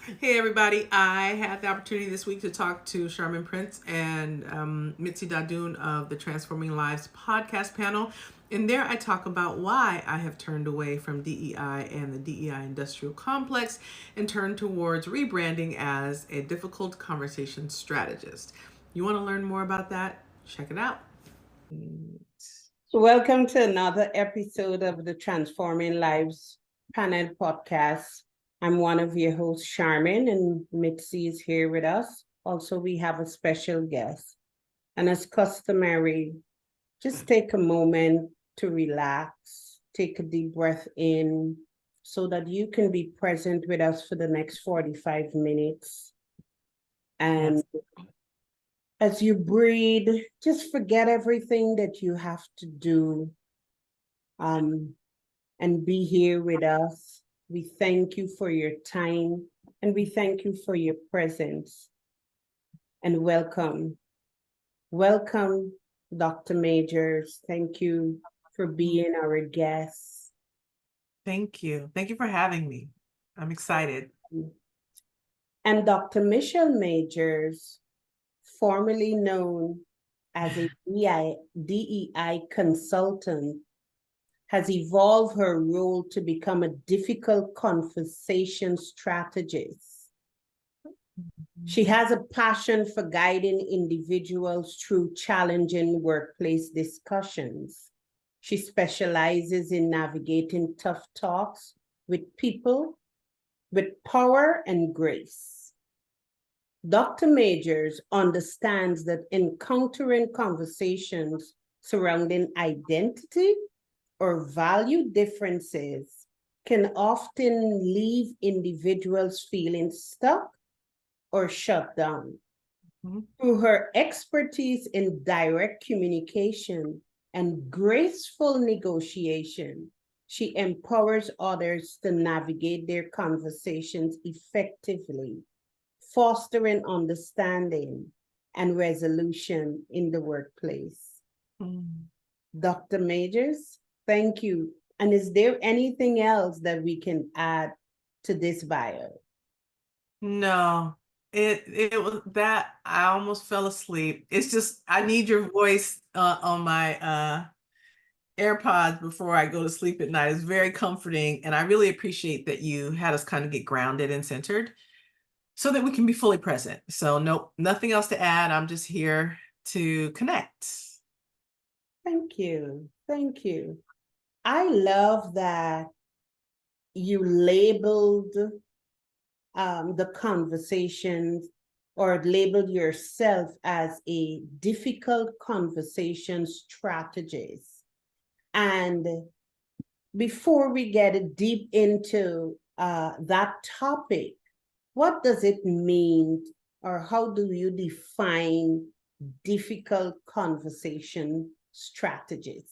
Hey everybody, I had the opportunity this week to talk to Sharmin Prince and Mitzi Dadoun of the Transforming Lives podcast panel. And there I talk about why I have turned away from DEI and the DEI industrial complex and turned towards rebranding as a difficult conversation strategist. You want to learn more about that? Check it out. Welcome to another episode of the Transforming Lives panel podcast. I'm one of your hosts, Charmin, and Mitzi is here with us. Also, we have a special guest. And as customary, just take a moment to relax, take a deep breath in so that you can be present with us for the next 45 minutes. And Yes. as you breathe, just forget everything that you have to do um, and be here with us. We thank you for your time and we thank you for your presence and welcome. Welcome, Dr. Majors. Thank you for being our guest. Thank you. Thank you for having me. I'm excited. And Dr. Michelle Majors, formerly known as a DEI consultant, has evolved her role to become a difficult conversation strategist. She has a passion for guiding individuals through challenging workplace discussions. She specializes in navigating tough talks with people with power and grace. Dr. Majors understands that encountering conversations surrounding identity or value differences can often leave individuals feeling stuck or shut down. Mhm. Through her expertise in direct communication and graceful negotiation, she empowers others to navigate their conversations effectively, fostering understanding and resolution in the workplace. Mm. Dr. Majors, thank you. And is there anything else that we can add to this bio? No, it was that I almost fell asleep. It's just I need your voice on my AirPods before I go to sleep at night. It's very comforting, and I really appreciate that you had us kind of get grounded and centered so that we can be fully present. So nope, nothing else to add. I'm just here to connect. Thank you. Thank you. I love that you labeled the conversations or labeled yourself as a difficult conversation strategist. And before we get deep into that topic, what does it mean or how do you define difficult conversation strategies?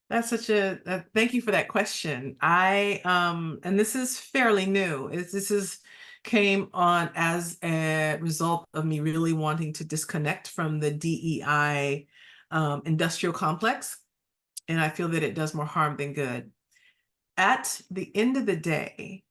That's such a thank you for that question. And this is fairly new. This is came on as a result of me really wanting to disconnect from the DEI industrial complex, and I feel that it does more harm than good. At the end of the day,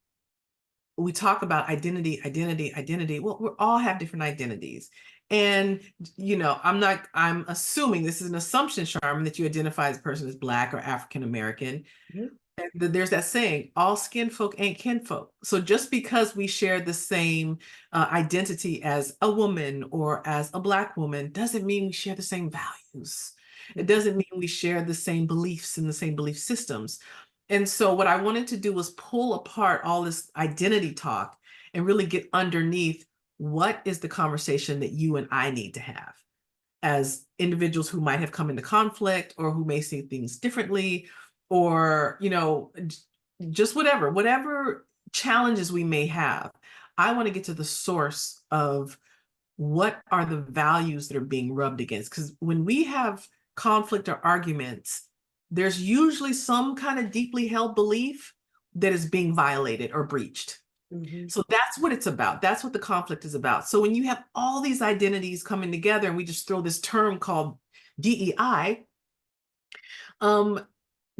we talk about identity, identity, identity. Well, we all have different identities. And, I'm assuming this is an assumption, Charmin, that you identify as a person as Black or African American. Mhm. There's that saying, all skin folk ain't kinfolk. So just because we share the same identity as a woman or as a Black woman doesn't mean we share the same values. It doesn't mean we share the same beliefs and the same belief systems. And so what I wanted to do was pull apart all this identity talk and really get underneath what is the conversation that you and I need to have as individuals who might have come into conflict or who may see things differently or, just whatever challenges we may have. I want to get to the source of what are the values that are being rubbed against. Because when we have conflict or arguments, there's usually some kind of deeply held belief that is being violated or breached. Mhm. So that's what it's about. That's what the conflict is about. So when you have all these identities coming together and we just throw this term called DEI, um,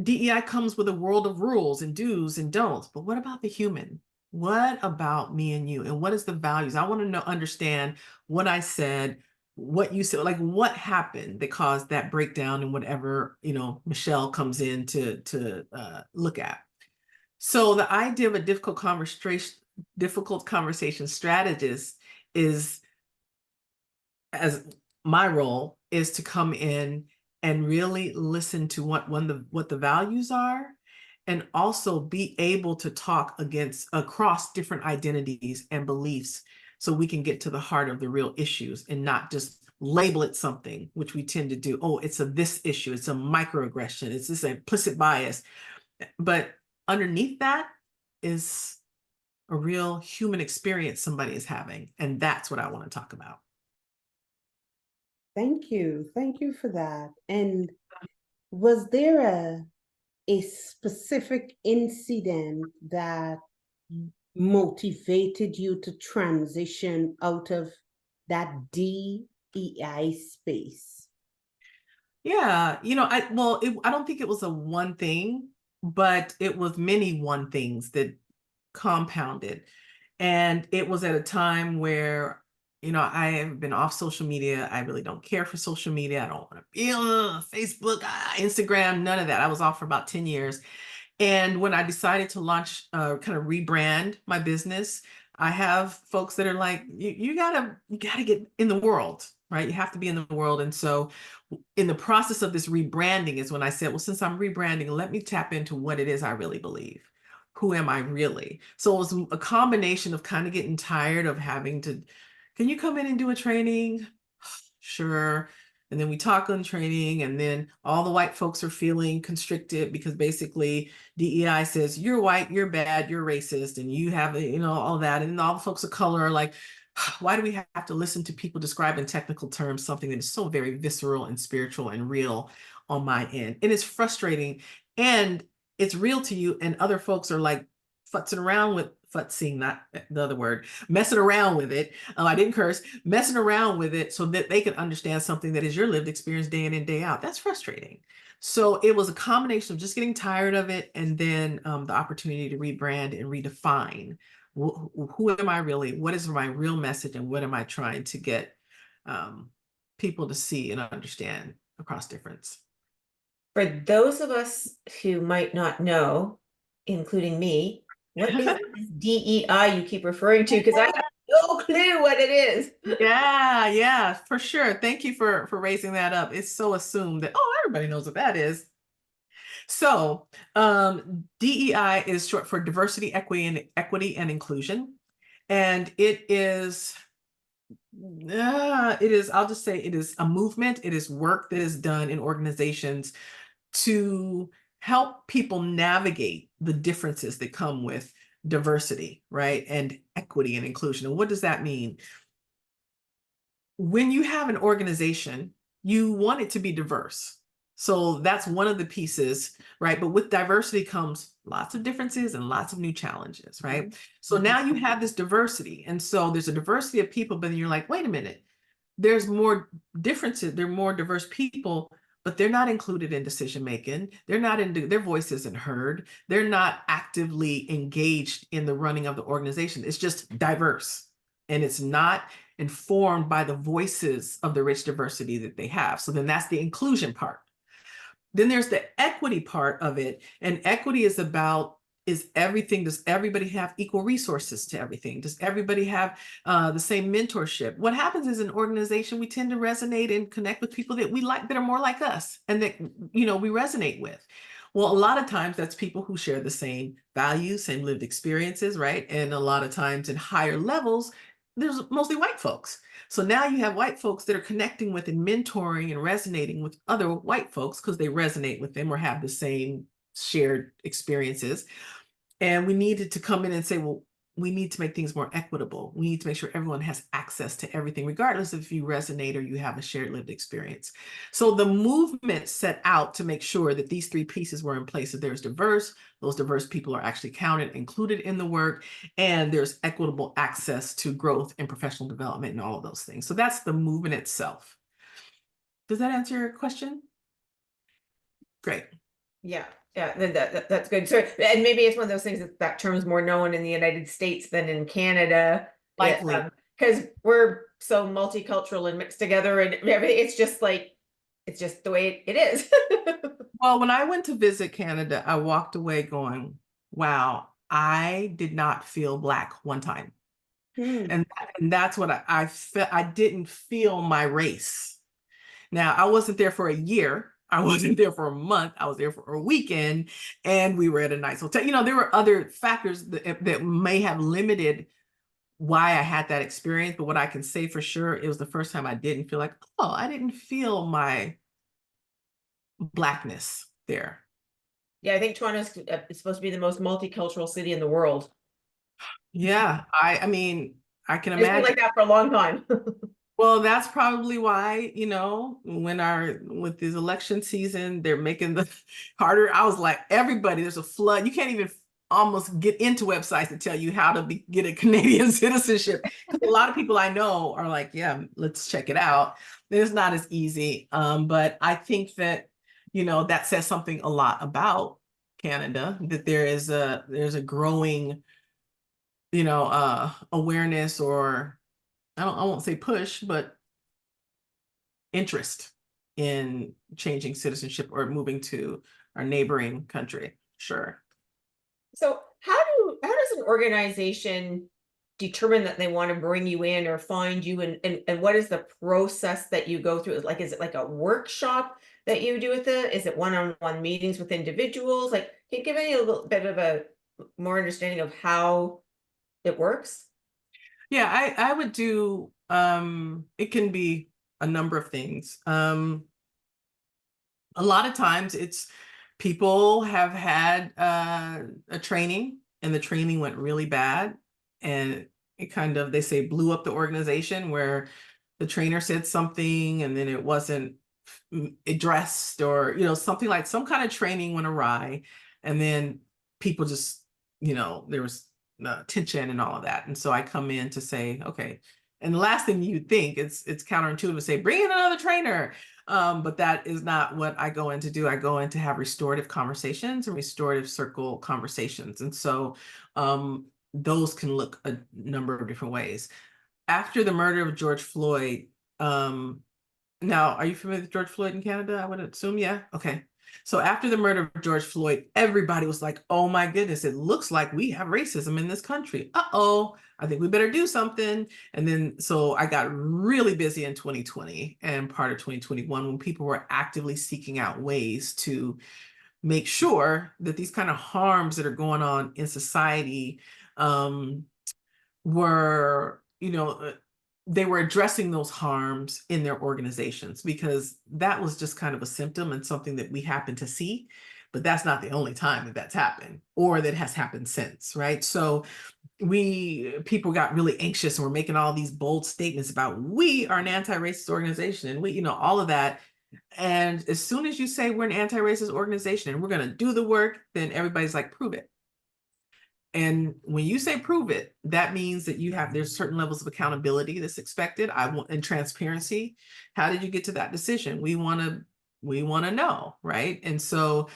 DEI comes with a world of rules and do's and don'ts. But what about the human? What about me and you? And what is the values? I want to know, understand what I said, what you said, like what happened that caused that breakdown and whatever, Michelle comes in to look at. So the idea of a difficult conversation strategist is, as my role is to come in and really listen to what the values are, and also be able to talk across different identities and beliefs, so we can get to the heart of the real issues and not just label it something, which we tend to do. Oh, it's a this issue, it's a microaggression, it's this implicit bias. But underneath that is a real human experience somebody is having, and that's what I want to talk about. Thank you. Thank you for that. And was there a specific incident that motivated you to transition out of that DEI space? Yeah, I don't think it was a one thing, but it was many one things that compounded. And it was at a time where, I have been off social media. I really don't care for social media. I don't want to be on Facebook, Instagram, none of that. I was off for about 10 years. And when I decided to launch, kind of rebrand my business, I have folks that are like, you gotta get in the world, right? You have to be in the world. And so in the process of this rebranding is when I said, well, since I'm rebranding, let me tap into what it is I really believe. Who am I really? So it was a combination of kind of getting tired of having to, can you come in and do a training? Sure. And then we talk on training, and then all the white folks are feeling constricted because basically DEI says, you're white, you're bad, you're racist, and you have, all that. And all the folks of color are like, why do we have to listen to people describe in technical terms something that is so very visceral and spiritual and real on my end? And it's frustrating, and it's real to you, and other folks are like futzing, not the other word, messing around with it. I didn't curse, messing around with it so that they can understand something that is your lived experience day in and day out. That's frustrating. So it was a combination of just getting tired of it, and then the opportunity to rebrand and redefine who am I really? What is my real message? And what am I trying to get people to see and understand across difference? For those of us who might not know, including me, what is this DEI you keep referring to? Because I have no clue what it is. Yeah, for sure. Thank you for raising that up. It's so assumed that, oh, everybody knows what that is. So DEI is short for diversity, equity and inclusion. And I'll just say it is a movement. It is work that is done in organizations to help people navigate the differences that come with diversity, right? And equity and inclusion. And what does that mean? When you have an organization, you want it to be diverse. So that's one of the pieces, right? But with diversity comes lots of differences and lots of new challenges, right? So now you have this diversity. And so there's a diversity of people, but then you're like, wait a minute, there's more differences, they're more diverse people, but they're not included in decision making. They're not in, their voice isn't heard. They're not actively engaged in the running of the organization. It's just diverse, and it's not informed by the voices of the rich diversity that they have. So then that's the inclusion part. Then there's the equity part of it. And equity is about, does everybody have equal resources to everything? Does everybody have the same mentorship? What happens is, an organization, we tend to resonate and connect with people that we like, that are more like us, and that, we resonate with. Well, a lot of times that's people who share the same values, same lived experiences, right? And a lot of times in higher levels, there's mostly white folks. So now you have white folks that are connecting with and mentoring and resonating with other white folks because they resonate with them or have the same shared experiences. And we needed to come in and say, well, we need to make things more equitable. We need to make sure everyone has access to everything, regardless if you resonate or you have a shared lived experience. So the movement set out to make sure that these three pieces were in place. That there's those diverse people are actually counted, included in the work, and there's equitable access to growth and professional development and all of those things. So that's the movement itself. Does that answer your question? Great. Yeah. Yeah, then that's good. So, and maybe it's one of those things that term's more known in the United States than in Canada. Likely. Because we're so multicultural and mixed together, and everything. It's just like, it's just the way it is. Well, when I went to visit Canada, I walked away going, wow, I did not feel Black one time. Hmm. And that's what I felt. I didn't feel my race. Now, I wasn't there for a year. I wasn't there for a month. I was there for a weekend, and we were at a nice hotel. You know, there were other factors that may have limited why I had that experience. But what I can say for sure, it was the first time I didn't feel like, oh, I didn't feel my Blackness there. Yeah, I think Toronto's is supposed to be the most multicultural city in the world. Yeah, I mean, I can It's been imagine. like that for a long time. Well, that's probably why, you know, with this election season, they're making the harder. I was like, everybody, there's a flood. You can't even almost get into websites to tell you how to get a Canadian citizenship. Because a lot of people I know are like, yeah, let's check it out. It's not as easy. But I think that, you know, that says something a lot about Canada, that there's a growing, you know, awareness, or I won't say push, but interest in changing citizenship or moving to our neighboring country. Sure. So how does an organization determine that they want to bring you in or find you, and what is the process that you go through? Like, is it like a workshop that you do with it? Is it one-on-one meetings with individuals? Like, can you give me a little bit of a more understanding of how it works? Yeah, I would do it can be a number of things. A lot of times it's people have had a training, and the training went really bad, and it kind of, they say, blew up the organization, where the trainer said something and then it wasn't addressed, or, you know, something like some kind of training went awry, and then people just, you know, there was tension and all of that. And so I come in to say, okay, and the last thing you'd think, it's counterintuitive to say, bring in another trainer. But that is not what I go in to do. I go in to have restorative conversations and restorative circle conversations. And so those can look a number of different ways. After the murder of George Floyd, now, are you familiar with George Floyd in Canada? I would assume, yeah. Okay. So after the murder of George Floyd, everybody was like, oh my goodness, it looks like we have racism in this country. Uh-oh, I think we better do something. And then, so I got really busy in 2020 and part of 2021, when people were actively seeking out ways to make sure that these kind of harms that are going on in society were, you know, they were addressing those harms in their organizations, because that was just kind of a symptom and something that we happen to see, but that's not the only time that that's happened or that has happened since, right? So people got really anxious and were making all these bold statements about, we are an anti-racist organization, and we, you know, all of that. And as soon as you say we're an anti-racist organization and we're going to do the work, then everybody's like, prove it. And when you say prove it, that means that there's certain levels of accountability that's expected. And transparency. How did you get to that decision? We want to know, right? And so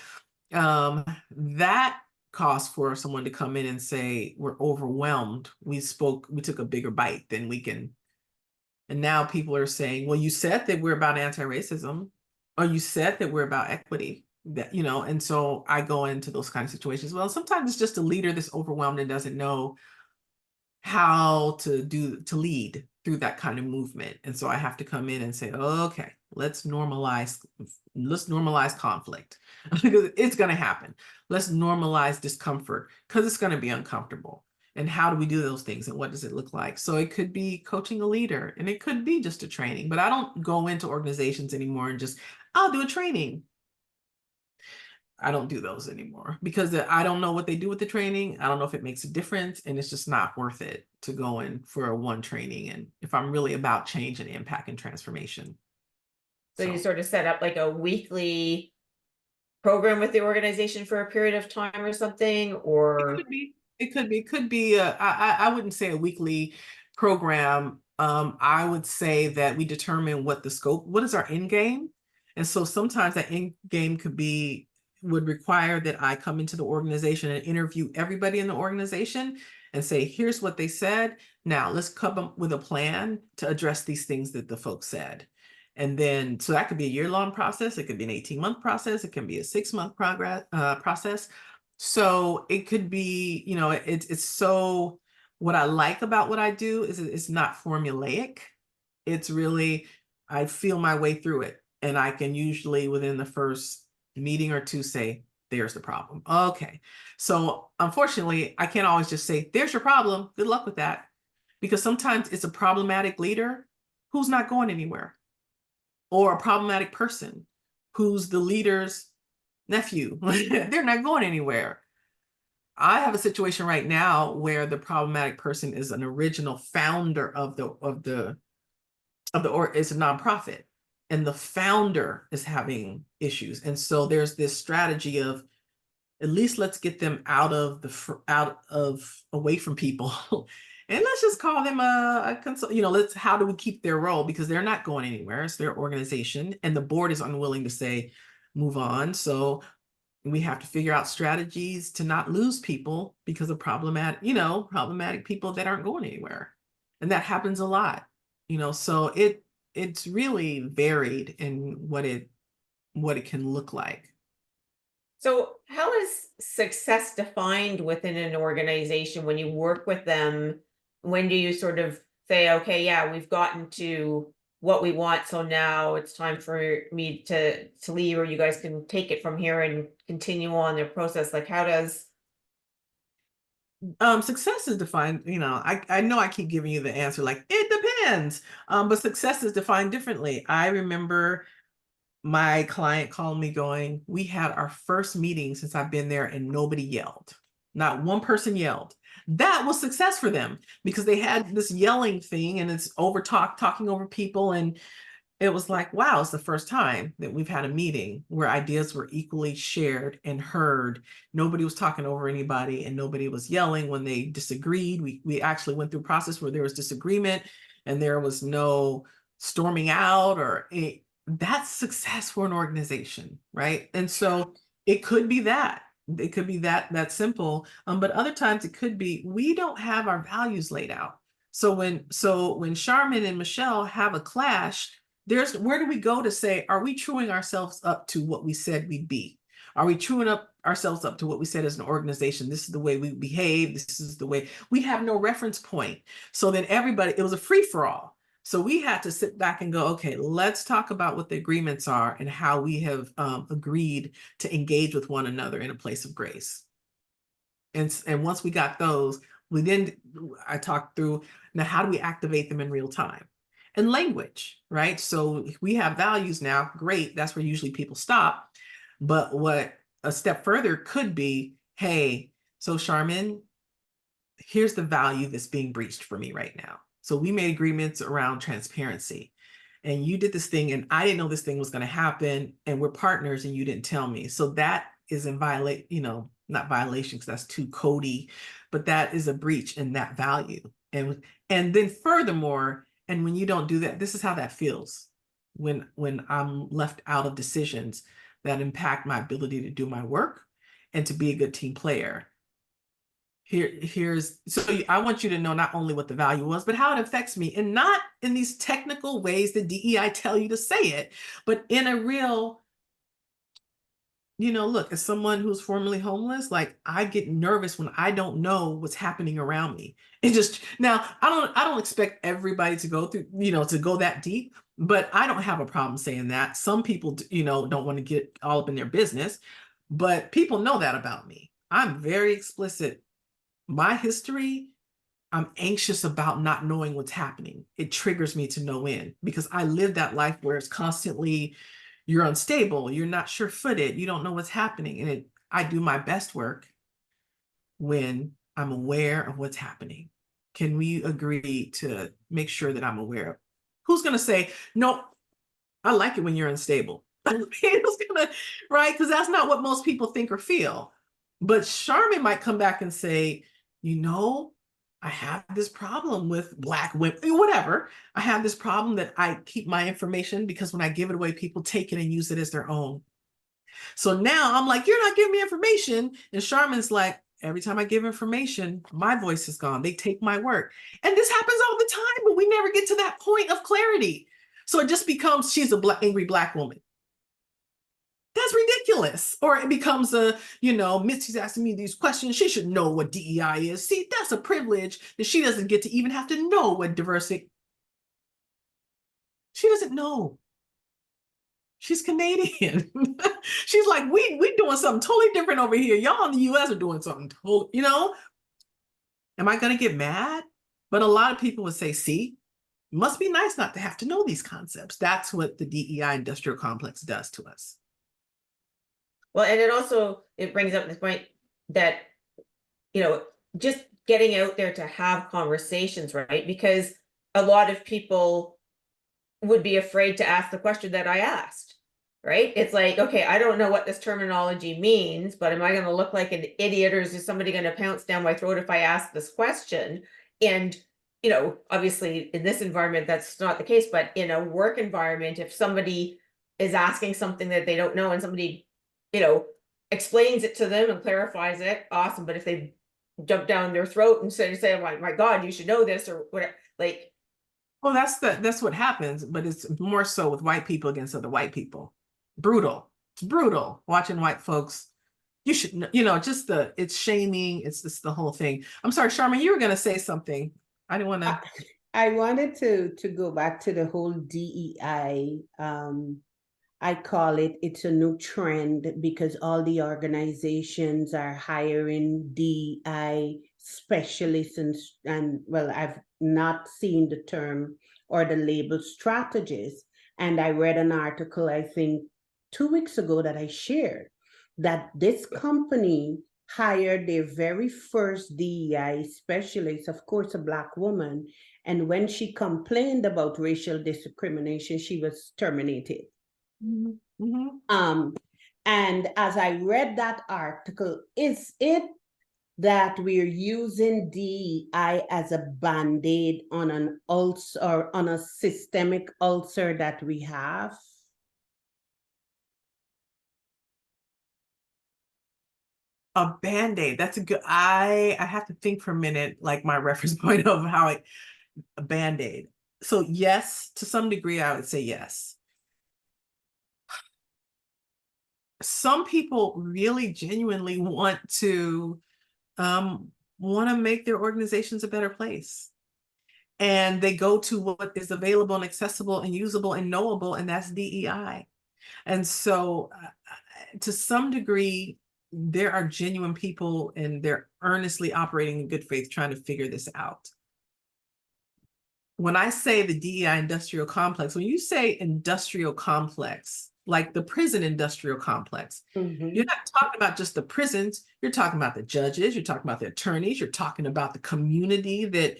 that calls for someone to come in and say, we're overwhelmed. We took a bigger bite than we can. And now people are saying, well, you said that we're about anti-racism, or you said that we're about equity. That, you know, and so I go into those kind of situations. Well, sometimes it's just a leader that's overwhelmed and doesn't know how to lead through that kind of movement. And so I have to come in and say, okay, let's normalize conflict, because it's going to happen. Let's normalize discomfort, because it's going to be uncomfortable. And how do we do those things, and what does it look like? So it could be coaching a leader, and it could be just a training, but I don't go into organizations anymore and just, I'll do a training. I don't do those anymore, because I don't know what they do with the training. I don't know if it makes a difference, and it's just not worth it to go in for a one training. And if I'm really about change and impact and transformation. So you sort of set up like a weekly program with the organization for a period of time or something, or It could be I wouldn't say a weekly program. I would say that we determine what is our end game. And so sometimes that end game could be, would require that I come into the organization and interview everybody in the organization and say, here's what they said. Now let's come up with a plan to address these things that the folks said. And then, so that could be a year-long process. It could be an 18-month process. It can be a 6-month process. So it could be, you know, it's so, what I like about what I do is it's not formulaic. It's really, I feel my way through it. And I can usually within the first meeting or two say, there's the problem. Okay. So unfortunately, I can't always just say, there's your problem. Good luck with that. Because sometimes it's a problematic leader who's not going anywhere, or a problematic person who's the leader's nephew. They're not going anywhere. I have a situation right now where the problematic person is an original founder or it's a nonprofit, and the founder is having issues. And so there's this strategy of, at least let's get them away from people. And let's just call them a consult, you know, how do we keep their role? Because they're not going anywhere. It's their organization, and the board is unwilling to say, move on. So we have to figure out strategies to not lose people because of problematic people that aren't going anywhere. And that happens a lot, you know, so it's really varied in what it can look like. So how is success defined within an organization when you work with them? When do you sort of say, okay, yeah, we've gotten to what we want, so now it's time for me to leave, or you guys can take it from here and continue on their process? Like, how does Success is defined, you know, I know I keep giving you the answer like it depends, but success is defined differently. I remember my client called me going, we had our first meeting since I've been there and nobody yelled. Not one person yelled. That was success for them, because they had this yelling thing and it's talking over people. And it was like, wow, it's the first time that we've had a meeting where ideas were equally shared and heard. Nobody was talking over anybody and nobody was yelling when they disagreed. We actually went through a process where there was disagreement and there was no storming out that's success for an organization, right? And so it could be that. It could be that simple. But other times it could be, we don't have our values laid out. So when Charmin and Michelle have a clash, where do we go to say, are we truing ourselves up to what we said we'd be? Are we truing ourselves up to what we said as an organization? This is the way we behave. This is the way. We have no reference point. So then it was a free for all. So we had to sit back and go, okay, let's talk about what the agreements are and how we have agreed to engage with one another in a place of grace. And once we got those, I talked through, now how do we activate them in real time? And language, right? So if we have values now, great, that's where usually people stop. But what a step further could be, hey, so Charmin, here's the value that's being breached for me right now. So we made agreements around transparency, and you did this thing and I didn't know this thing was going to happen, and we're partners and you didn't tell me. So that is in not violation because that's too codey, but that is a breach in that value. And then furthermore, and when you don't do that, this is how that feels when I'm left out of decisions that impact my ability to do my work and to be a good team player. So I want you to know not only what the value was, but how it affects me, and not in these technical ways that DEI tell you to say it, but in a real, look, as someone who's formerly homeless, like I get nervous when I don't know what's happening around me. Now I don't expect everybody to go through, to go that deep, but I don't have a problem saying that. Some people, don't want to get all up in their business, but people know that about me. I'm very explicit. My history, I'm anxious about not knowing what's happening. It triggers me to no end because I live that life where it's constantly, you're unstable, you're not sure-footed, you don't know what's happening. And I do my best work when I'm aware of what's happening. Can we agree to make sure that I'm aware of? Who's going to say, no, I like it when you're unstable? Who's gonna, right? Because that's not what most people think or feel. But Charmin might come back and say, I have this problem with Black women, whatever. I have this problem that I keep my information because when I give it away, people take it and use it as their own. So now I'm like, you're not giving me information. And Charmin's like, every time I give information, my voice is gone. They take my work. And this happens all the time, but we never get to that point of clarity. So it just becomes she's a angry Black woman. That's ridiculous. Or it becomes a, Mitzi's asking me these questions. She should know what DEI is. See, that's a privilege that she doesn't get to even have to know what diversity. She doesn't know. She's Canadian. She's like, we doing something totally different over here. Y'all in the US are doing something totally, Am I going to get mad? But a lot of people would say, see, it must be nice not to have to know these concepts. That's what the DEI industrial complex does to us. Well, and it brings up this point that, just getting out there to have conversations, right? Because a lot of people would be afraid to ask the question that I asked, right? It's like, okay, I don't know what this terminology means, but am I going to look like an idiot, or is somebody going to pounce down my throat if I ask this question? And, obviously in this environment, that's not the case, but in a work environment, if somebody is asking something that they don't know and somebody, explains it to them and clarifies it, awesome. But if they jump down their throat and say, oh, my God, you should know this, or whatever, like, well, that's what happens, but it's more so with white people against other white people. Brutal. It's brutal watching white folks. You should, it's shaming. It's just the whole thing. I'm sorry, Charmin, you were going to say something. I didn't want to. I wanted to go back to the whole DEI. I call it's a new trend because all the organizations are hiring DEI specialists and well, I've not seen the term or the label strategists. And I read an article, I think 2 weeks ago, that I shared that this company hired their very first DEI specialist, of course, a Black woman. And when she complained about racial discrimination, she was terminated. Mm-hmm. And as I read that article, is it that we're using DEI as a band-aid on an ulcer or on a systemic ulcer that we have? A band-aid. That's a good, I have to think for a minute, like my reference point of how a band-aid. So yes, to some degree, I would say yes. Some people really genuinely want to make their organizations a better place. And they go to what is available and accessible and usable and knowable, and that's DEI. And so to some degree, there are genuine people and they're earnestly operating in good faith trying to figure this out. When I say the DEI industrial complex, when you say industrial complex, like the prison industrial complex, you're not talking about just the prisons, you're talking about the judges, you're talking about the attorneys, you're talking about the community that,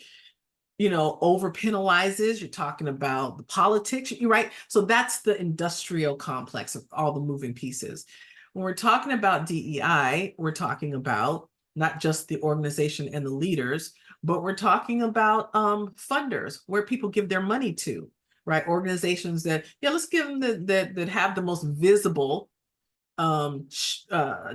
over penalizes, you're talking about the politics, right? So that's the industrial complex of all the moving pieces. When we're talking about DEI, we're talking about not just the organization and the leaders, but we're talking about funders, where people give their money to, right? Organizations that, let's give them that have the most visible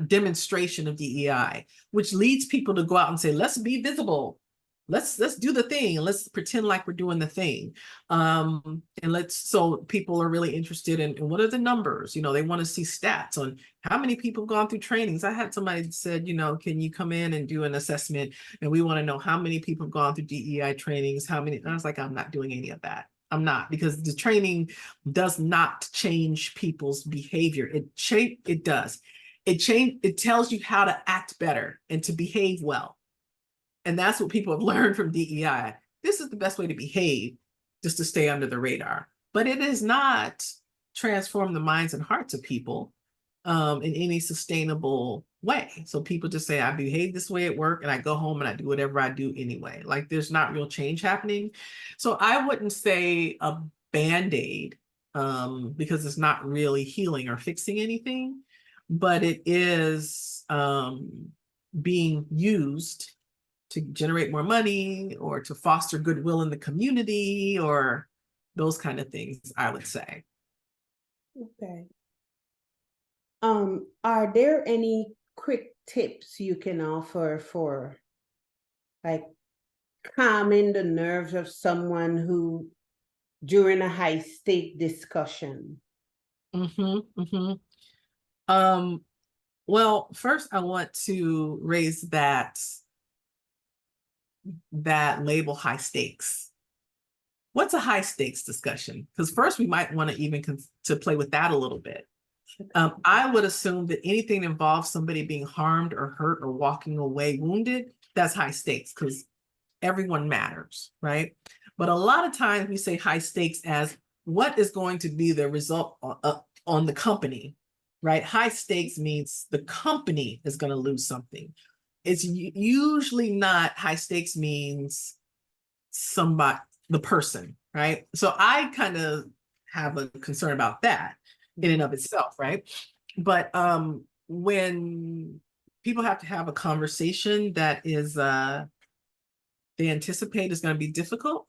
demonstration of DEI, which leads people to go out and say, let's be visible. Let's do the thing, and let's pretend like we're doing the thing. And so people are really interested in what are the numbers, they want to see stats on how many people have gone through trainings. I had somebody that said, can you come in and do an assessment, and we want to know how many people have gone through DEI trainings, how many. And I was like, I'm not doing any of that. I'm not, because the training does not change people's behavior. It does. It tells you how to act better and to behave well. And that's what people have learned from DEI. This is the best way to behave, just to stay under the radar. But it is not transform the minds and hearts of people in any sustainable way. So people just say, I behave this way at work and I go home and I do whatever I do anyway. Like there's not real change happening. So I wouldn't say a band-aid because it's not really healing or fixing anything, but it is being used to generate more money or to foster goodwill in the community or those kind of things, I would say. Okay. Are there any quick tips you can offer for like calming the nerves of someone who during a high stake discussion? Well, first I want to raise that label high stakes. What's a high stakes discussion? Because first we might want to even to play with that a little bit. I would assume that anything that involves somebody being harmed or hurt or walking away wounded, that's high stakes because everyone matters, right? But a lot of times we say high stakes as what is going to be the result on the company, right? High stakes means the company is going to lose something. It's usually not. High stakes means somebody, the person, right? So I kind of have a concern about that in and of itself, right? But when people have to have a conversation that is they anticipate is going to be difficult,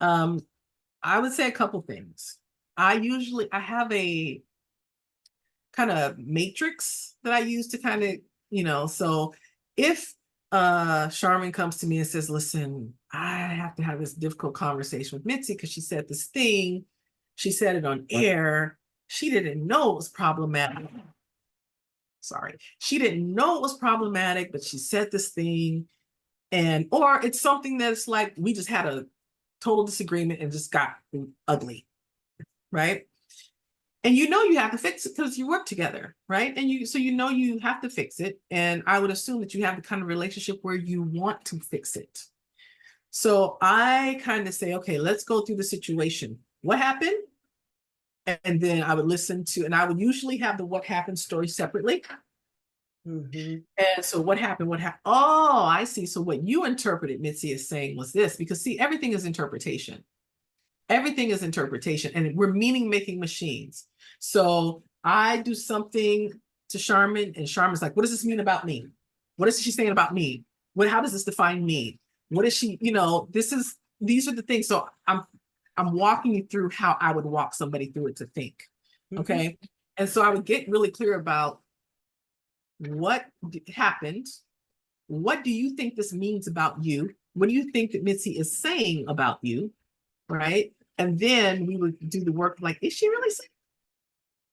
I would say a couple things. I have a kind of matrix that I use to kind of, so if Charmin comes to me and says, listen, I have to have this difficult conversation with Mitzi because she said this thing, she said it on air, she didn't know it was problematic. Sorry, she didn't know it was problematic, but she said this thing, and or it's something that's like we just had a total disagreement and just got ugly, right? And you have to fix it because you work together, right? And you have to fix it. And I would assume that you have the kind of relationship where you want to fix it. So I kind of say, okay, let's go through the situation. What happened? And then I would listen to, and I would usually have the what happened story separately. And so what happened? What happened? Oh, I see. So what you interpreted Mitzi is saying was this, because see, everything is interpretation. Everything is interpretation, and we're meaning making machines. So I do something to Charmin, and Charmin's like, what does this mean about me? What is she saying about me? How does this define me? What is she, these are the things. So I'm walking you through how I would walk somebody through it to think. Okay. And so I would get really clear about what happened. What do you think this means about you? What do you think that Mitzi is saying about you? Right. And then we would do the work like, is she really saying?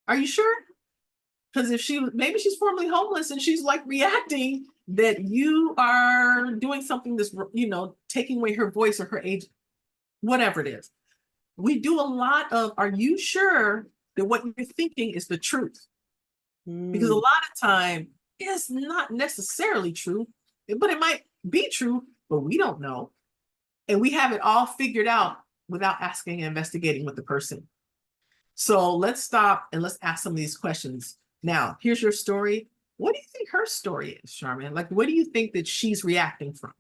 Are you sure? Because if maybe she's formerly homeless and she's like reacting that you are doing something that's, taking away her voice or her age, whatever it is. We do a lot of, are you sure that what you're thinking is the truth? Because a lot of time it's not necessarily true, but it might be true, but we don't know. And we have it all figured out without asking and investigating with the person. So let's stop and let's ask some of these questions. Now, here's your story. What do you think her story is, Charmin? Like, what do you think that she's reacting from?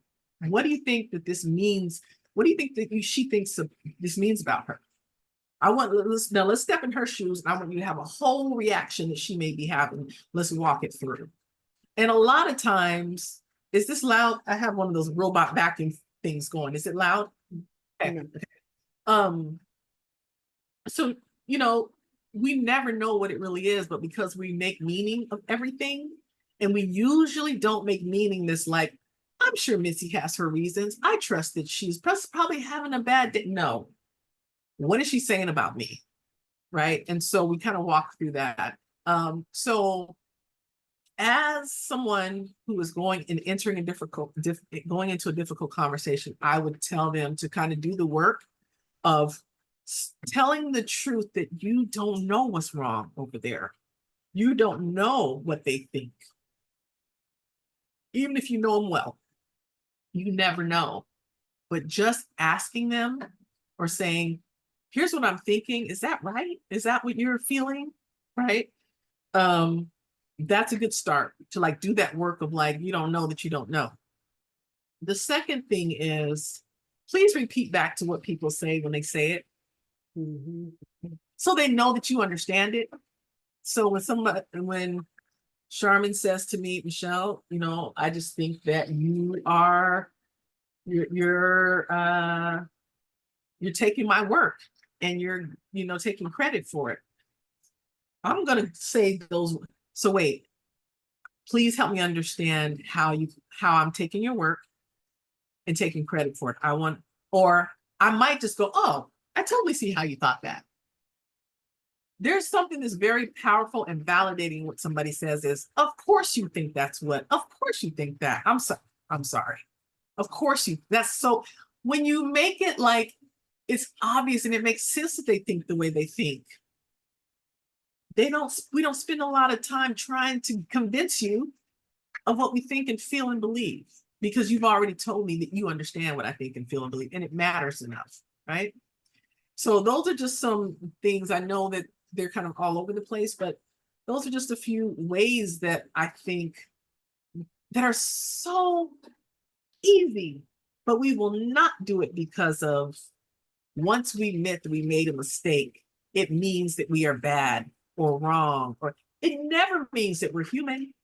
What do you think that this means? What do you think that she thinks this means about her? Let's step in her shoes, and I want you to have a whole reaction that she may be having. Let's walk it through. And a lot of times, is this loud? I have one of those robot vacuum things going. Is it loud? Okay. So, we never know what it really is, but because we make meaning of everything, and we usually don't make meaning this like, I'm sure Missy has her reasons. I trust that she's probably having a bad day. No. What is she saying about me? Right. And so we kind of walk through that. So as someone who is going and entering going into a difficult conversation, I would tell them to kind of do the work of telling the truth that you don't know what's wrong over there. You don't know what they think. Even if you know them well, you never know. But just asking them or saying, here's what I'm thinking. Is that right? Is that what you're feeling? Right? That's a good start to like do that work of like, you don't know that you don't know. The second thing is, please repeat back to what people say when they say it. So they know that you understand it. So when Charmin says to me, Michelle, I just think that you're taking my work and you're taking credit for it. I'm going to say those. So wait, please help me understand how I'm taking your work and taking credit for it. Or I might just go, oh, I totally see how you thought that. There's something that's very powerful and validating what somebody says is, of course you think of course you think that. I'm sorry. Of course that's so, when you make it like it's obvious and it makes sense that they think the way they think, we don't spend a lot of time trying to convince you of what we think and feel and believe, because you've already told me that you understand what I think and feel and believe, and it matters enough, right? So those are just some things. I know that they're kind of all over the place, but those are just a few ways that I think that are so easy, but we will not do it because of, once we admit that we made a mistake, it means that we are bad or wrong, or it never means that we're human.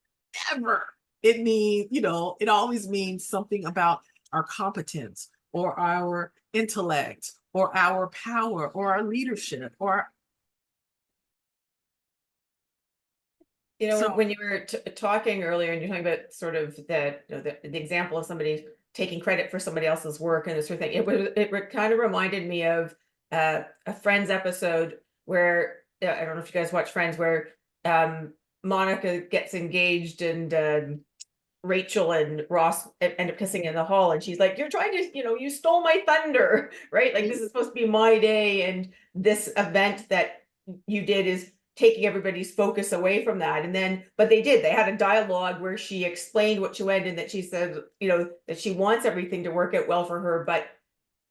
Never. It means, it always means something about our competence or our intellect or our power or our leadership or so. When you were talking earlier, and you're talking about sort of the example of somebody taking credit for somebody else's work and this sort of thing, it kind of reminded me of a Friends episode where, I don't know if you guys watch Friends, where Monica gets engaged and Rachel and Ross end up kissing in the hall, and she's like, "You're trying to, you stole my thunder," right? Like, this is supposed to be my day, and this event that you did is taking everybody's focus away from that. And then, but they had a dialogue where she explained what she went, and that she said, that she wants everything to work out well for her, but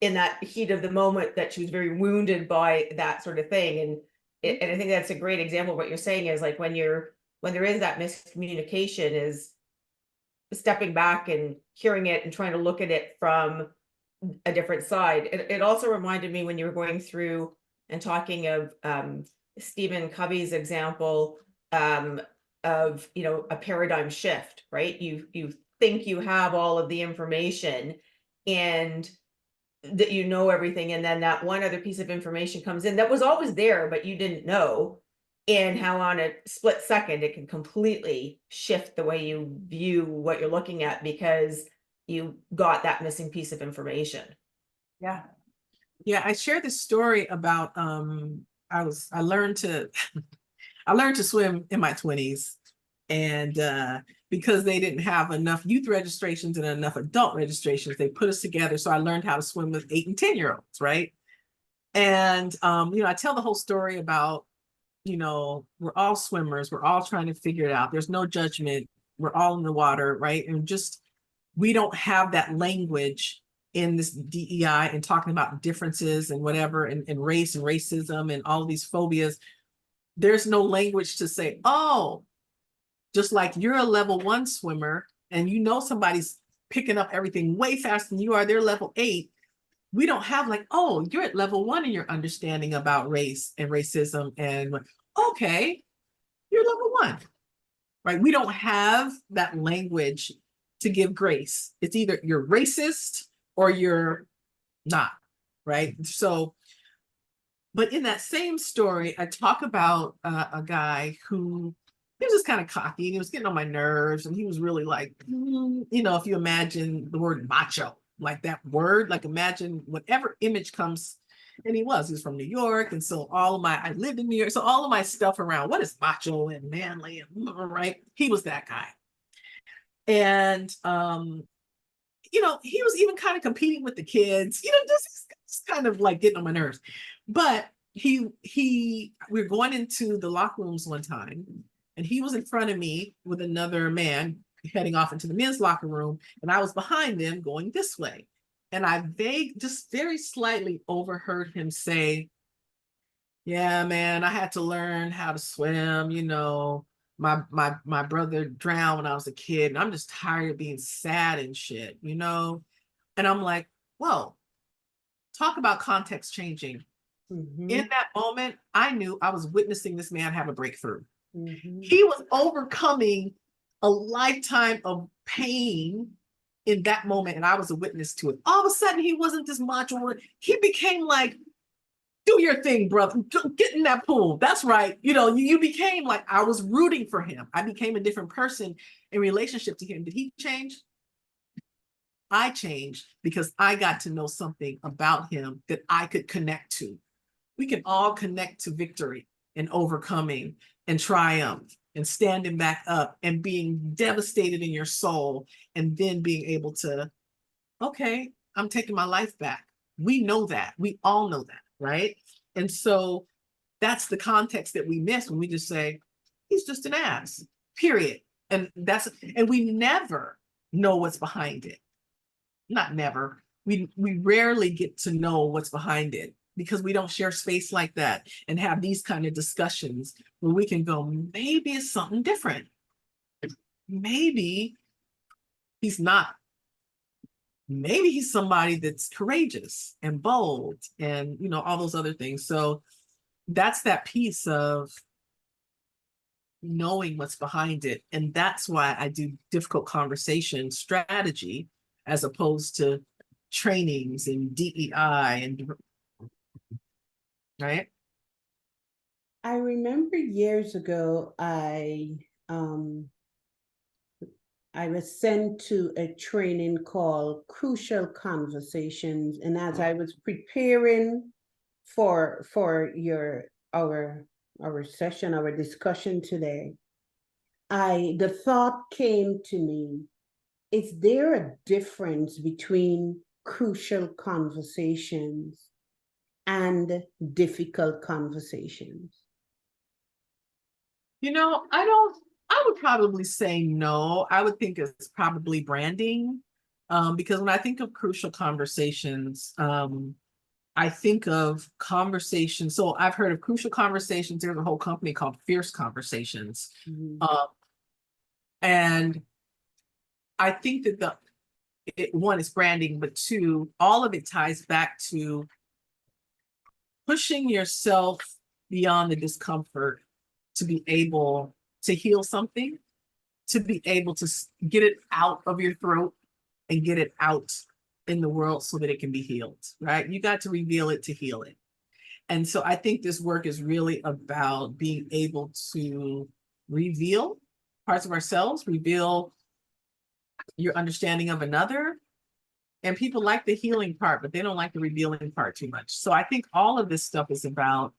in that heat of the moment, that she was very wounded by that sort of thing. And I think that's a great example of what you're saying, is like, when there is that miscommunication, is stepping back and hearing it and trying to look at it from a different side. It also reminded me, when you were going through and talking of Stephen Covey's example, of a paradigm shift, right? You think you have all of the information and that you know everything, and then that one other piece of information comes in that was always there but you didn't know, and how on a split second it can completely shift the way you view what you're looking at, because you got that missing piece of information. Yeah. Yeah, I shared this story about I learned to I learned to swim in my 20s, and because they didn't have enough youth registrations and enough adult registrations, they put us together. So I learned how to swim with 8 and 10-year-olds, right? And I tell the whole story about, we're all swimmers, we're all trying to figure it out. There's no judgment. We're all in the water, right? And just, we don't have that language in this DEI and talking about differences and whatever, and race and racism and all of these phobias. There's no language to say, oh, just like you're a level 1 swimmer and somebody's picking up everything way faster than you are, they're level 8. We don't have like, oh, you're at level 1 in your understanding about race and racism, and okay, you're level 1, right? We don't have that language to give grace. It's either you're racist or you're not, right? So, but in that same story, I talk about a guy who, he was just kind of cocky and he was getting on my nerves, and he was really like, if you imagine the word macho, like that word, like imagine whatever image comes. And he was from New York. And so I lived in New York. So all of my stuff around what is macho and manly, and right. He was that guy. And, he was even kind of competing with the kids, just kind of like getting on my nerves. But we're going into the locker rooms one time, and he was in front of me with another man heading off into the men's locker room, and I was behind them going this way. And I just very slightly overheard him say, "Yeah, man, I had to learn how to swim. My brother drowned when I was a kid, and I'm just tired of being sad and shit, And I'm like, whoa, talk about context changing. Mhm. In that moment, I knew I was witnessing this man have a breakthrough. Mhm. He was overcoming a lifetime of pain in that moment, and I was a witness to it. All of a sudden, he wasn't this macho. He became like, do your thing, brother. Get in that pool. That's right. You became like, I was rooting for him. I became a different person in relationship to him. Did he change? I changed because I got to know something about him that I could connect to. We can all connect to victory and overcoming and triumph and standing back up and being devastated in your soul and then being able to, okay, I'm taking my life back. We know that. We all know that, right? And so that's the context that we miss when we just say, he's just an ass, period. And we never know what's behind it. Not never. We rarely get to know what's behind it because we don't share space like that and have these kind of discussions where we can go, maybe it's something different. Maybe he's not. Maybe he's somebody that's courageous and bold and, all those other things. So that's that piece of knowing what's behind it. And that's why I do difficult conversation strategy as opposed to trainings and DEI and right. I remember years ago, I was sent to a training called Crucial Conversations. And as I was preparing for our session, our discussion today, the thought came to me, is there a difference between crucial conversations and difficult conversations? I would probably say no. I would think it's probably branding. Because when I think of crucial conversations, I think of conversations. So I've heard of crucial conversations. There's a whole company called Fierce Conversations. And I think that one is branding, but two, all of it ties back to pushing yourself beyond the discomfort to be able to heal something, to be able to get it out of your throat and get it out in the world so that it can be healed, right? You got to reveal it to heal it. And so I think this work is really about being able to reveal parts of ourselves, reveal your understanding of another. And people like the healing part, but they don't like the revealing part too much. So I think all of this stuff is about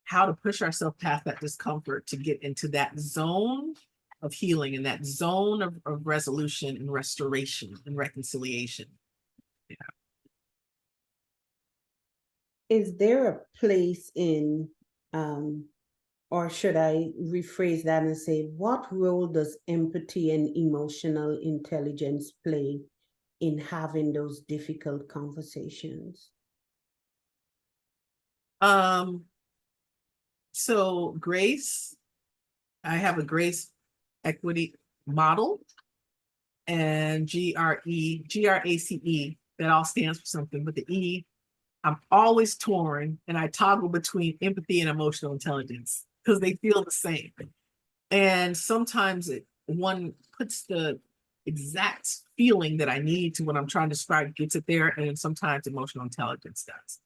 how to push ourselves past that discomfort to get into that zone of healing and that zone of resolution and restoration and reconciliation. Yeah. Is there a place in, or should I rephrase that and say, what role does empathy and emotional intelligence play in having those difficult conversations? So grace, I have a grace equity model, and GRACE, that all stands for something, but the E, I'm always torn, and I toggle between empathy and emotional intelligence because they feel the same. And sometimes one puts the exact feeling that I need to what I'm trying to describe, gets it there, and sometimes emotional intelligence does.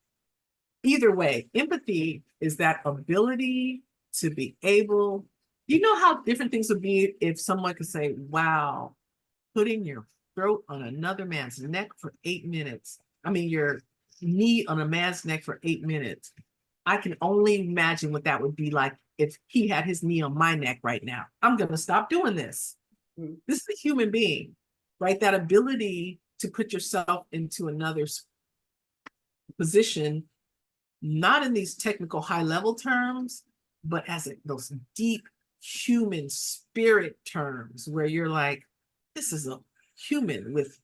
Either way, empathy is that ability to be able, how different things would be if someone could say, wow, putting your throat on another man's neck for 8 minutes. I mean, your knee on a man's neck for 8 minutes. I can only imagine what that would be like if he had his knee on my neck right now. I'm going to stop doing this. This is a human being, right? That ability to put yourself into another's position, not in these technical high level terms, but as those deep human spirit terms where you're like, this is a human with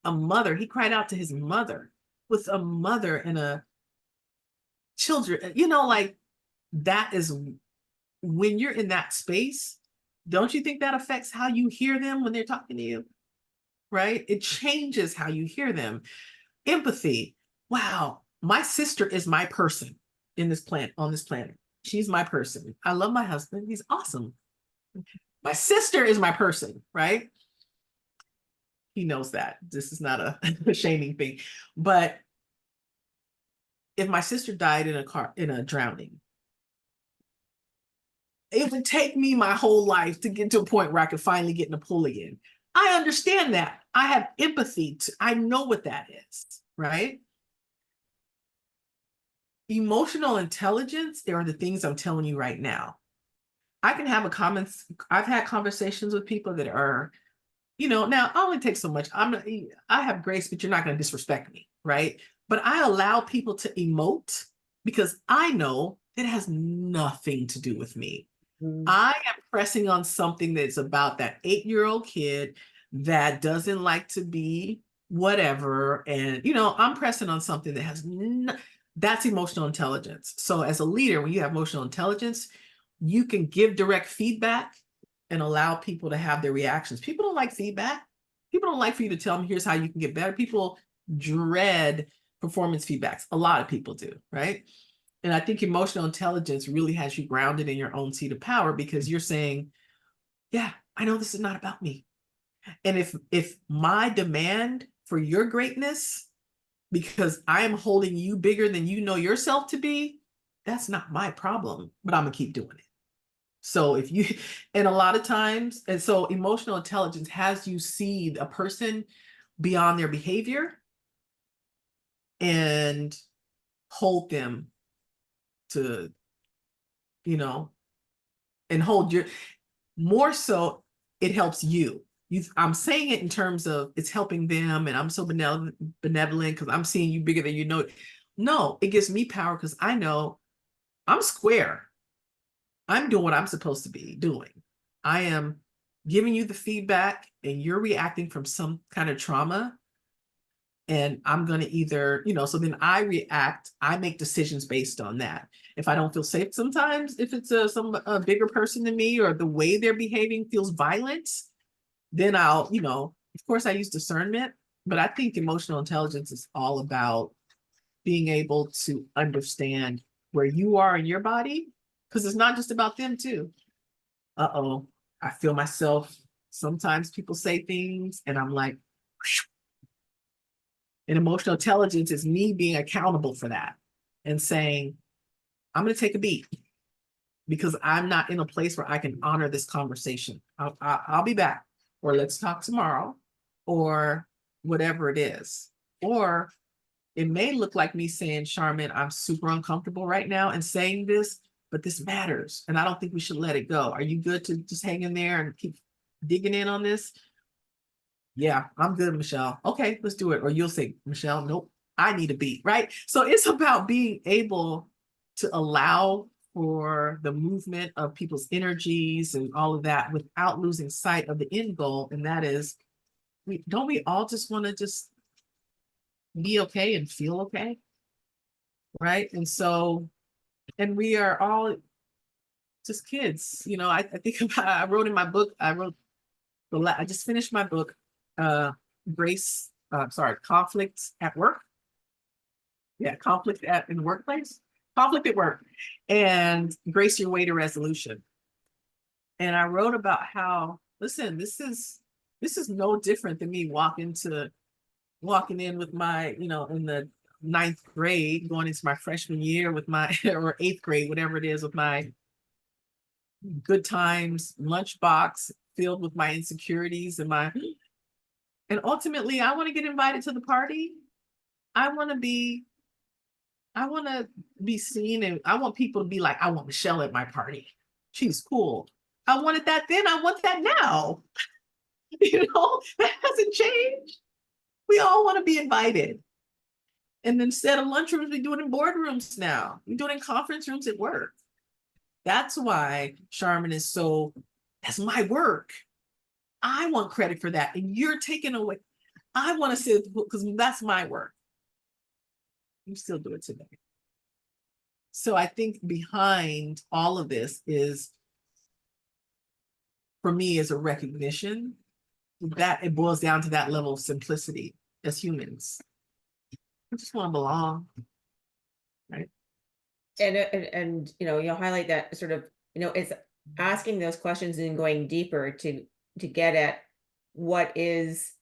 a mother. He cried out to his mother, with a mother and a children, like that is when you're in that space. Don't you think that affects how you hear them when they're talking to you? Right? It changes how you hear them. Empathy. Wow, my sister is my person on this planet. She's my person. I love my husband. He's awesome. My sister is my person, right? He knows that. This is not a shaming thing. But if my sister died in a drowning, it would take me my whole life to get to a point where I could finally get in the pool again. I understand that. I have empathy. I know what that is, right? Emotional intelligence, there are the things I'm telling you right now. I can have I've had conversations with people that are, now I only take so much. I have grace, but you're not going to disrespect me, right? But I allow people to emote because I know it has nothing to do with me. I am pressing on something that's about that 8-year-old kid that doesn't like to be whatever. And, I'm pressing on something that has that's emotional intelligence. So as a leader, when you have emotional intelligence, you can give direct feedback and allow people to have their reactions. People don't like feedback. People don't like for you to tell them, here's how you can get better. People dread performance feedbacks. A lot of people do, right? And I think emotional intelligence really has you grounded in your own seat of power because you're saying, yeah, I know this is not about me. And if my demand for your greatness, because I am holding you bigger than you know yourself to be, that's not my problem, but I'm gonna keep doing it. So and a lot of times, and so emotional intelligence has you see a person beyond their behavior and hold them to, and hold your, more so it helps you. I'm saying it in terms of it's helping them and I'm so benevolent because I'm seeing you bigger than you know. No, it gives me power because I know I'm square. I'm doing what I'm supposed to be doing. I am giving you the feedback and you're reacting from some kind of trauma. And I'm going to either, so then I react, I make decisions based on that. If I don't feel safe sometimes, if it's a bigger person than me or the way they're behaving feels violent, then I'll, of course I use discernment, but I think emotional intelligence is all about being able to understand where you are in your body, because it's not just about them too. Uh-oh, I feel myself. Sometimes people say things and I'm like, whew. And emotional intelligence is me being accountable for that and saying, I'm going to take a beat because I'm not in a place where I can honor this conversation. I'll be back, or let's talk tomorrow, or whatever it is. Or it may look like me saying, Charmin, I'm super uncomfortable right now and saying this, but this matters. And I don't think we should let it go. Are you good to just hang in there and keep digging in on this? Yeah, I'm good, Michelle. Okay, let's do it. Or you'll say, Michelle, nope, I need a beat, right? So it's about being able to allow for the movement of people's energies and all of that without losing sight of the end goal. And that is, don't we all just want to just be okay and feel okay? Right? And so, and we are all just kids. I think about, I wrote in my book, I just finished my book, conflict at work. Yeah, in the workplace, conflict at work, and grace your way to resolution. And I wrote about how, listen, this is no different than me walking in with my, in the 9th grade, going into my freshman year with my, or 8th grade, whatever it is, with my good times lunchbox filled with my insecurities and ultimately I want to get invited to the party. I want to be seen, and I want people to be like, I want Michelle at my party. She's cool. I wanted that then, I want that now. That hasn't changed. We all want to be invited. And instead of lunchrooms, we do it in boardrooms now. We do it in conference rooms at work. That's why Charmin is that's my work. I want credit for that. And you're taking away. I want to sit because that's my work. You still do it today. So I think behind all of this is, for me, is a recognition that it boils down to that level of simplicity as humans. I just want to belong, right? And you'll highlight that sort of, it's asking those questions and going deeper to get at where's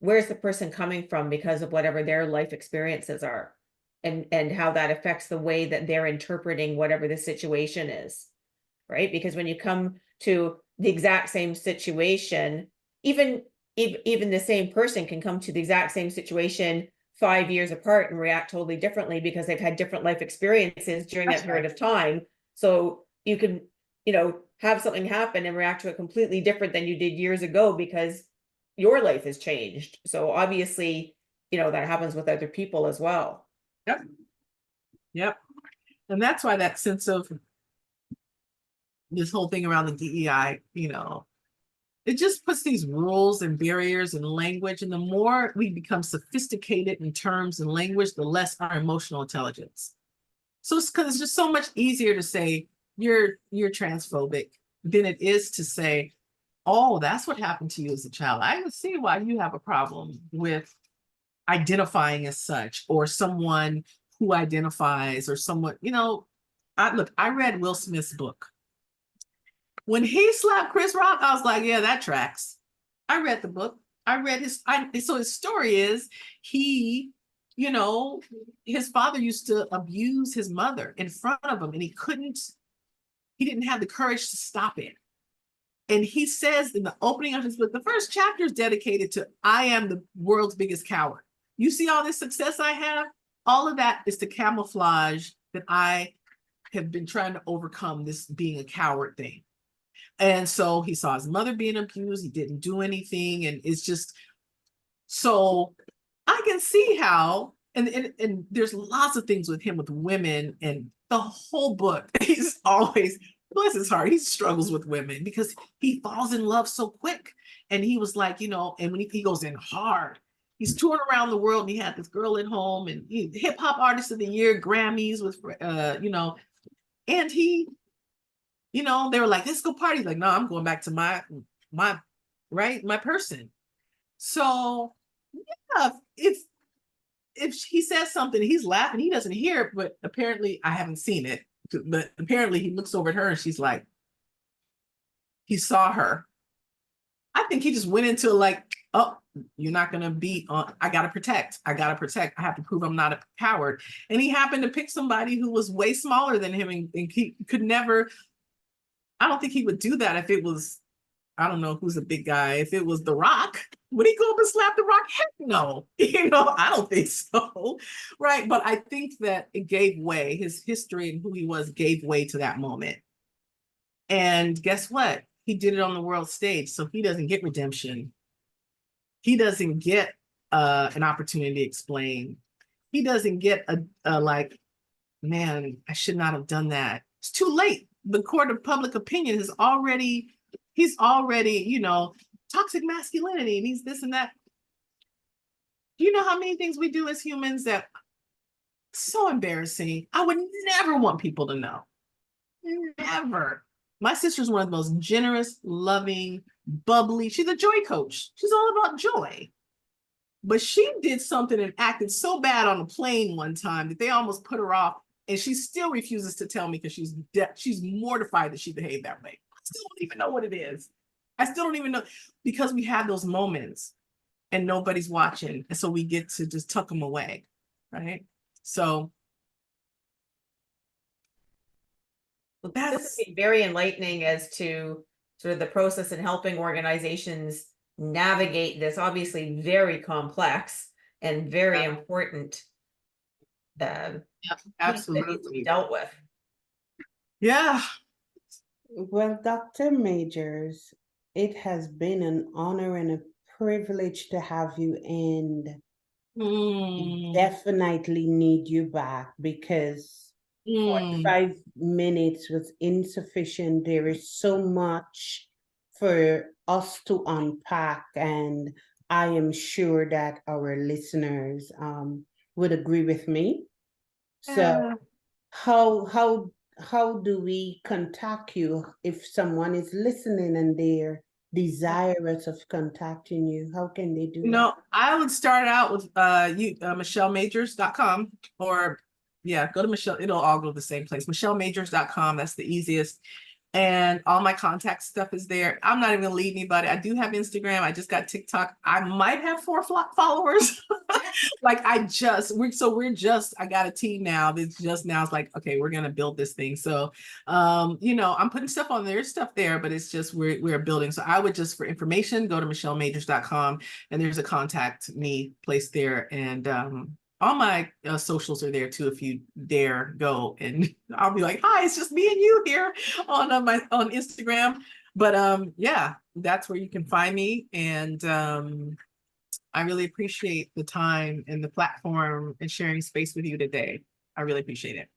the person coming from because of whatever their life experiences are. and how that affects the way that they're interpreting whatever the situation is, right? Because when you come to the exact same situation, even the same person can come to the exact same situation 5 years apart and react totally differently because they've had different life experiences during That's that period right. of time. So you can, have something happen and react to it completely different than you did years ago because your life has changed. So obviously, that happens with other people as well. Yep. Yep. And that's why that sense of this whole thing around the DEI, it just puts these rules and barriers and language. And the more we become sophisticated in terms and language, the less our emotional intelligence. So it's because it's just so much easier to say you're transphobic than it is to say, oh, that's what happened to you as a child. I can see why you have a problem with identifying as such, or someone who identifies, or someone, I read Will Smith's book. When he slapped Chris Rock, I was like, yeah, that tracks. I read the book. So his story is he, his father used to abuse his mother in front of him, and he didn't have the courage to stop it. And he says in the opening of his book, the first chapter is dedicated to, I am the world's biggest coward. You see all this success I have? All of that is to camouflage that I have been trying to overcome this being a coward thing. And so he saw his mother being abused. He didn't do anything. And it's just, so I can see how, and there's lots of things with him with women, and the whole book, he's always, bless his heart, he struggles with women because he falls in love so quick. And he was like, and when he goes in hard, he's touring around the world, and he had this girl at home, and hip hop artist of the year, Grammys with, and he, they were like, let's go party. Like, no, I'm going back to my person. So yeah, if he says something, he's laughing, he doesn't hear it, but apparently I haven't seen it, but apparently he looks over at her and she's like, he saw her. I think he just went into like, oh, you're not going to be on. I got to protect. I have to prove I'm not a coward. And he happened to pick somebody who was way smaller than him, and he could never, I don't think he would do that if it was, I don't know who's a big guy. If it was The Rock, would he go up and slap The Rock? Heck no. I don't think so. Right. But I think that it gave way. His history and who he was gave way to that moment. And guess what? He did it on the world stage. So he doesn't get redemption. He doesn't get an opportunity to explain. He doesn't get a like, man, I should not have done that. It's too late. The court of public opinion he's already, toxic masculinity, and he's this and that. Do you know how many things we do as humans that so embarrassing? I would never want people to know. Never. My sister's one of the most generous, loving, bubbly. She's a joy coach. She's all about joy. But she did something and acted so bad on a plane one time that they almost put her off. And she still refuses to tell me because she's mortified that she behaved that way. I still don't even know what it is. I still don't even know, because we have those moments and nobody's watching. And so we get to just tuck them away, right? So this has been very enlightening as to sort of the process in helping organizations navigate this obviously very complex and very important absolutely dealt with. Yeah. Well, Dr. Majors, it has been an honor and a privilege to have you, and definitely need you back because 45 minutes was insufficient. There is so much for us to unpack, and I am sure that our listeners would agree with me. So how do we contact you if someone is listening and they're desirous of contacting you? How can they do that? I would start out with michellemajors.com, or go to Michelle. It'll all go to the same place, michellemajors.com. That's the easiest. And all my contact stuff is there. I'm not even gonna leave anybody. I do have Instagram. I just got TikTok. I might have 4 followers. Like I got a team now. It's just now it's like, okay, we're gonna build this thing. So I'm putting stuff on there, stuff there, but it's just we're building. So I would just, for information, go to michellemajors.com, and there's a contact me place there. And all my socials are there too, if you dare go, and I'll be like, hi, it's just me and you here on on Instagram. But yeah, that's where you can find me. And I really appreciate the time and the platform and sharing space with you today. I really appreciate it.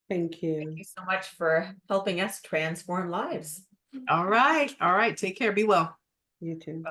Thank you. Thank you so much for helping us transform lives. All right. Take care. Be well. You too.